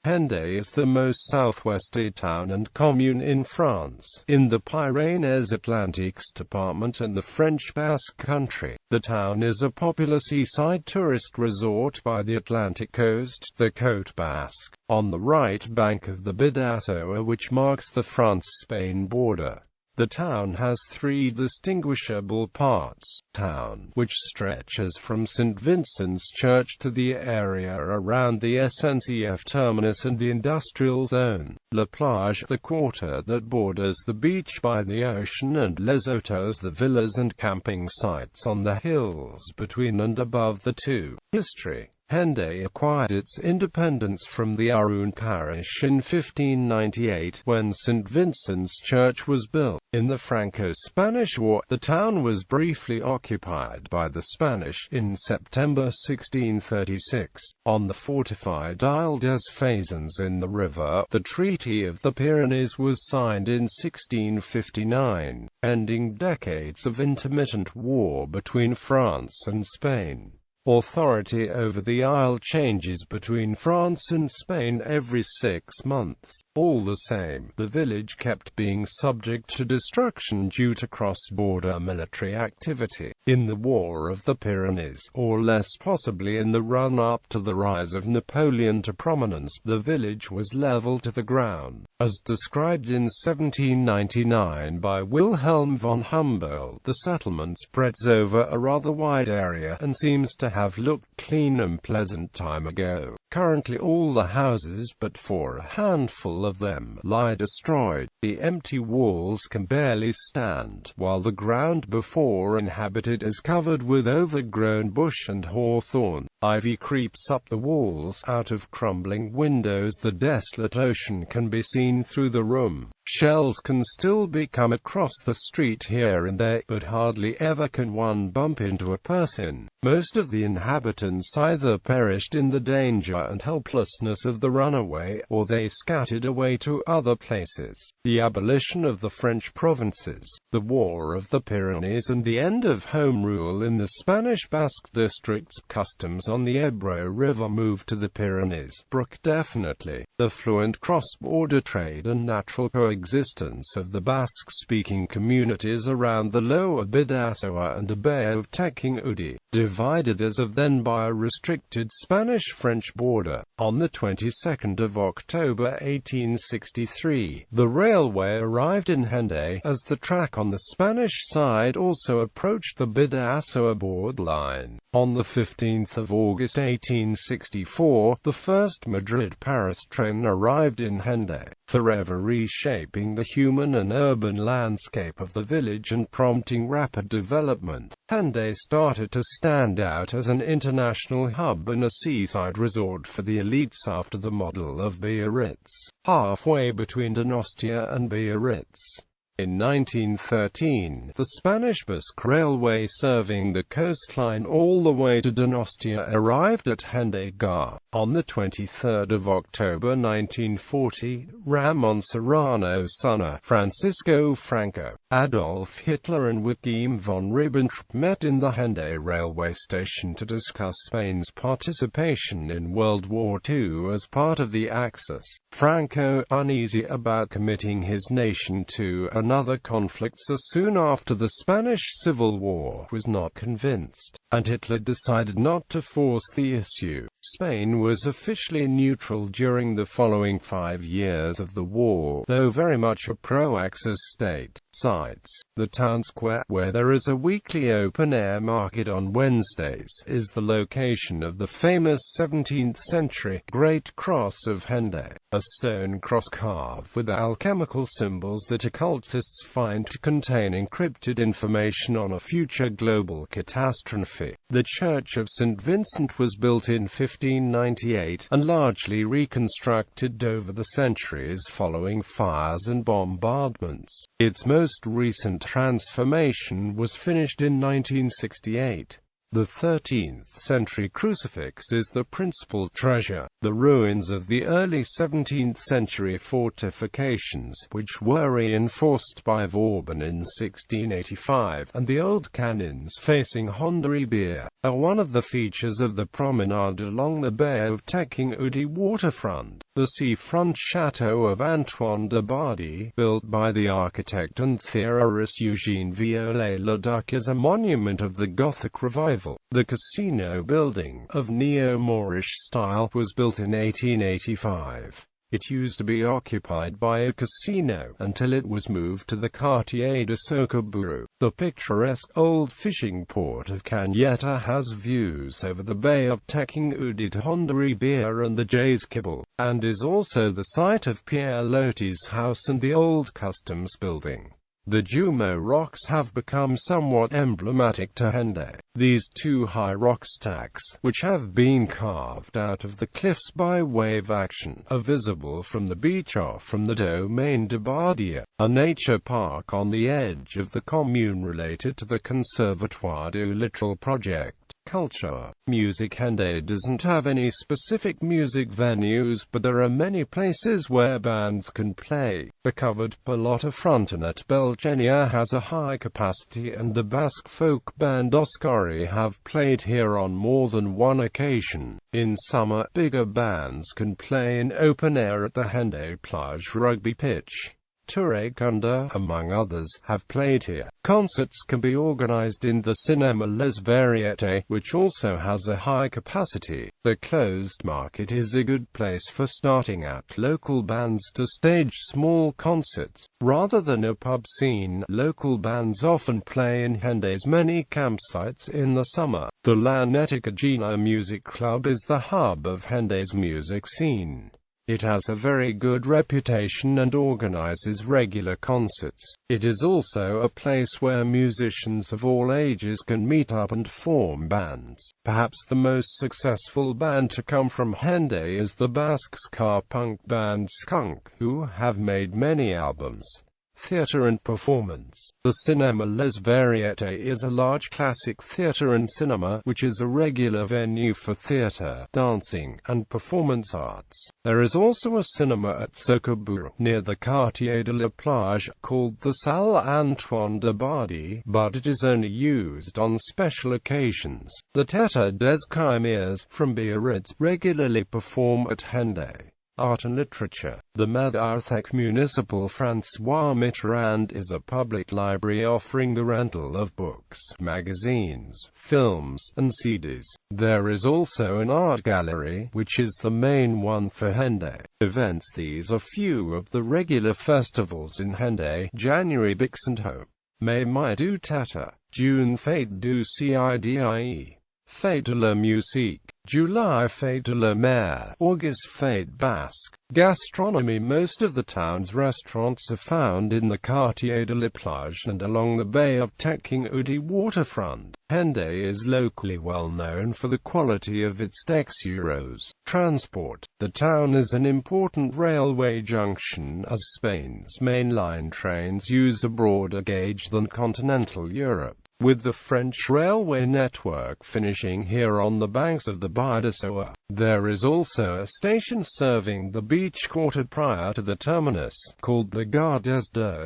Hendaye is the most southwesterly town and commune in France, in the Pyrénées-Atlantiques department and the French Basque Country. The town is a popular seaside tourist resort by the Atlantic coast, the Côte Basque, on the right bank of the Bidassoa, which marks the France-Spain border. The town has three distinguishable parts: town, which stretches from Saint Vincent's Church to the area around the SNCF terminus, and the industrial zone, la plage, the quarter that borders the beach by the ocean, and les hauteurs, the villas and camping sites on the hills between and above the two. History. Hendaye acquired its independence from the Aroun parish in 1598, when Saint Vincent's Church was built. In the Franco-Spanish War, the town was briefly occupied by the Spanish in September 1636. On the fortified Isle des Faisans in the river, the Treaty of the Pyrenees was signed in 1659, ending decades of intermittent war between France and Spain. Authority over the isle changes between France and Spain every 6 months. All the same, the village kept being subject to destruction due to cross-border military activity. In the War of the Pyrenees, or less possibly in the run-up to the rise of Napoleon to prominence, the village was leveled to the ground. As described in 1799 by Wilhelm von Humboldt, the settlement spreads over a rather wide area, and seems to have looked clean and pleasant time ago. Currently all the houses, but for a handful of them, lie destroyed. The empty walls can barely stand, while the ground before inhabited is covered with overgrown bush and hawthorn. Ivy creeps up the walls. Out of crumbling windows the desolate ocean can be seen through the room. Shells can still be come across the street here and there, but hardly ever can one bump into a person. Most of the inhabitants either perished in the danger and helplessness of the runaway, or they scattered away to other places. The abolition of the French provinces, the War of the Pyrenees, and the end of Home Rule in the Spanish Basque districts. Customs on the Ebro River moved to the Pyrenees. Brook definitely. The fluent cross-border trade and natural coexistence of the Basque-speaking communities around the lower Bidassoa and the Bay of Teking-Udi, divided as of then by a restricted Spanish-French border. On the 22nd of October 1863, the railway arrived in Hendaye, as the track on the Spanish side also approached the Bidassoa borderline. On the 15th of August 1864, the first Madrid-Paris train arrived in Hendaye, forever reshaping the human and urban landscape of the village and prompting rapid development. Hendaye started to stand out as an international hub and a seaside resort for the elites after the model of Biarritz, halfway between Donostia and Biarritz. In 1913, the Spanish Basque Railway, serving the coastline all the way to Donostia, arrived at Hendaye Gare. On the 23rd of October 1940, Ramon Serrano's son, Francisco Franco, Adolf Hitler and Joachim von Ribbentrop met in the Hendaye railway station to discuss Spain's participation in World War II as part of the Axis. Franco, uneasy about committing his nation to another conflict so soon after the Spanish Civil War, was not convinced, and Hitler decided not to force the issue. Spain was officially neutral during the following 5 years of the war, though very much a pro-Axis state. Sites. The town square, where there is a weekly open-air market on Wednesdays, is the location of the famous 17th-century Great Cross of Hendaye, a stone cross carved with alchemical symbols that occultists find to contain encrypted information on a future global catastrophe. The Church of Saint Vincent was built in 1598, and largely reconstructed over the centuries following fires and bombardments. Its most recent transformation was finished in 1968. The 13th-century crucifix is the principal treasure. The ruins of the early 17th-century fortifications, which were reinforced by Vauban in 1685, and the old cannons facing Hendaye, are one of the features of the promenade along the Bay of Teking-Udi waterfront. The seafront chateau of Antoine de Bardi, built by the architect and theorist Eugène Viollet-le-Duc, is a monument of the Gothic revival. The casino building, of neo-Moorish style, was built in 1885. It used to be occupied by a casino, until it was moved to the Quartier de Socoburu. The picturesque old fishing port of Canyeta has views over the Bay of Teking-Udi to Hendaye and the Jay's Kibble, and is also the site of Pierre Loti's house and the old customs building. The Jumeau rocks have become somewhat emblematic to Hendaye. These two high rock stacks, which have been carved out of the cliffs by wave action, are visible from the beach off from the Domaine de Bardia, a nature park on the edge of the commune related to the Conservatoire du Littoral project. Culture. Music. Hendaye doesn't have any specific music venues, but there are many places where bands can play. The covered Pilote Fronton at Belgenia has a high capacity, and the Basque folk band Oscari have played here on more than one occasion. In summer, bigger bands can play in open air at the Hendaye plage rugby pitch. Touré-Kunda, among others, have played here. Concerts can be organized in the Cinéma Les Variétés, which also has a high capacity. The closed market is a good place for starting out local bands to stage small concerts. Rather than a pub scene, local bands often play in Hendaye's many campsites in the summer. The La Neticagina Music Club is the hub of Hendaye's music scene. It has a very good reputation and organizes regular concerts. It is also a place where musicians of all ages can meet up and form bands. Perhaps the most successful band to come from Hendaye is the Basque ska punk band Skunk, who have made many albums. Theatre and performance. The Cinéma Les Variétés is a large classic theatre and cinema, which is a regular venue for theatre, dancing, and performance arts. There is also a cinema at Socoburu, near the Quartier de la Plage, called the Salle Antoine de Bardi, but it is only used on special occasions. The Tête des Chimères, from Biarritz, regularly perform at Hendaye. Art and literature. The Médiathèque Municipale François Mitterrand is a public library offering the rental of books, magazines, films, and CDs. There is also an art gallery, which is the main one for Hendaye. Events. These are few of the regular festivals in Hendaye: January Bix and Hope, May Mai du Tata, June Fête du Cide, Fête de la Musique, July Fête de la Mer, August Fête Basque. Gastronomy. Most of the town's restaurants are found in the Quartier de la Plage and along the Bay of Teking-Udi waterfront. Hendaye is locally well known for the quality of its texturos. Transport. The town is an important railway junction, as Spain's mainline trains use a broader gauge than continental Europe, with the French railway network finishing here on the banks of the Bidassoa. There is also a station serving the beach quarter prior to the terminus, called the Gare des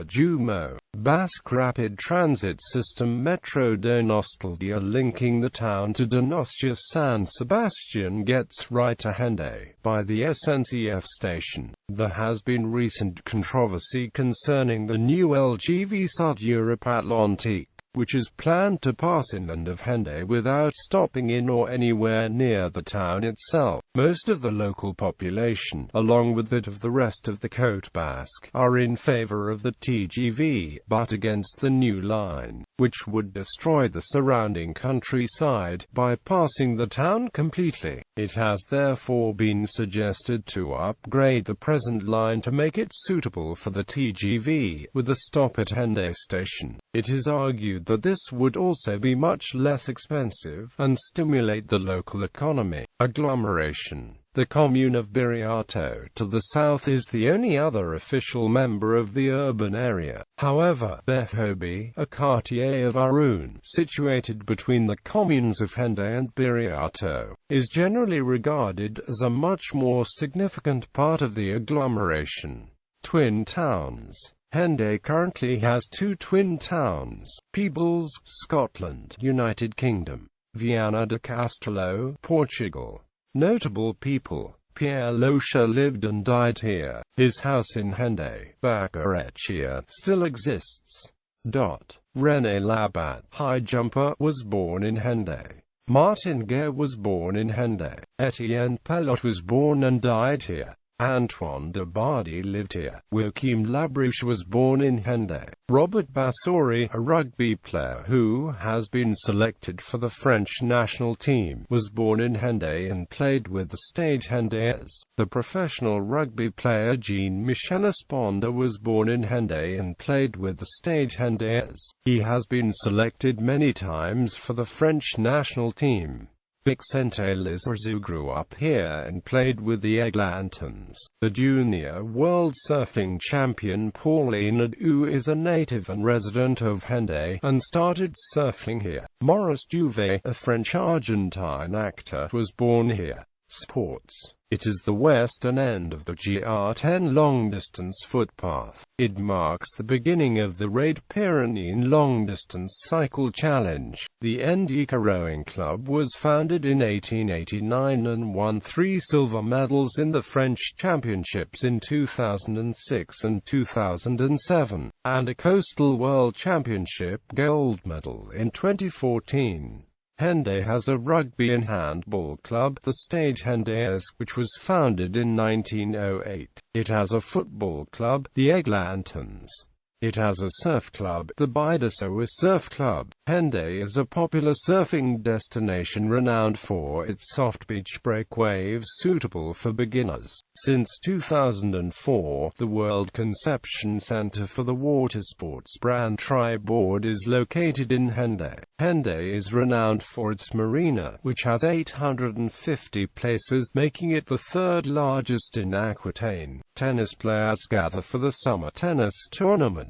Jumeaux. Basque rapid transit system Metro de Nostalgia, linking the town to Donostia San Sebastian, gets right to Hendaye by the SNCF station. There has been recent controversy concerning the new LGV Sud-Europe-Atlantique, which is planned to pass inland of Hendaye without stopping in or anywhere near the town itself. Most of the local population, along with that of the rest of the Côte Basque, are in favor of the TGV, but against the new line, which would destroy the surrounding countryside, bypassing the town completely. It has therefore been suggested to upgrade the present line to make it suitable for the TGV, with a stop at Hendaye station. It is argued that this would also be much less expensive, and stimulate the local economy. Agglomeration. The commune of Bidassoa to the south is the only other official member of the urban area. However, Bidassoa, a quartier of Arun, situated between the communes of Hendaye and Bidassoa, is generally regarded as a much more significant part of the agglomeration. Twin towns. Hendaye currently has two twin towns: Peebles, Scotland, United Kingdom; Viana do Castelo, Portugal. Notable people: Pierre Locher lived and died here. His house in Hendaye, Bacareccia, still exists. René Labat, high jumper, was born in Hendaye. Martin Guerre was born in Hendaye. Etienne Pelot was born and died here. Antoine de Bardi lived here. Joachim Labrouche was born in Hendaye. Robert Bassori, a rugby player who has been selected for the French national team, was born in Hendaye and played with the Stade Hendayes. The professional rugby player Jean-Michel Esponda was born in Hendaye and played with the Stade Hendayes. He has been selected many times for the French national team. Vicente Lizarzu grew up here and played with the Eglantines. The junior world surfing champion Pauline Adu is a native and resident of Hendaye, and started surfing here. Maurice Jouvet, a French-Argentine actor, was born here. Sports. It is the western end of the GR10 long-distance footpath. It marks the beginning of the Raid Pyrénées long-distance cycle challenge. The Hendaye Rowing Club was founded in 1889 and won 3 silver medals in the French Championships in 2006 and 2007, and a Coastal World Championship gold medal in 2014. Hendaye has a rugby and handball club, the Stade Hendayes, which was founded in 1908. It has a football club, the Eglantines. It has a surf club, the Bidassoa Surf Club. Hendaye is a popular surfing destination renowned for its soft beach break waves suitable for beginners. Since 2004, the World Conception Center for the water sports brand Tri-Board is located in Hendaye. Hendaye is renowned for its marina, which has 850 places, making it the third largest in Aquitaine. Tennis players gather for the summer tennis tournament.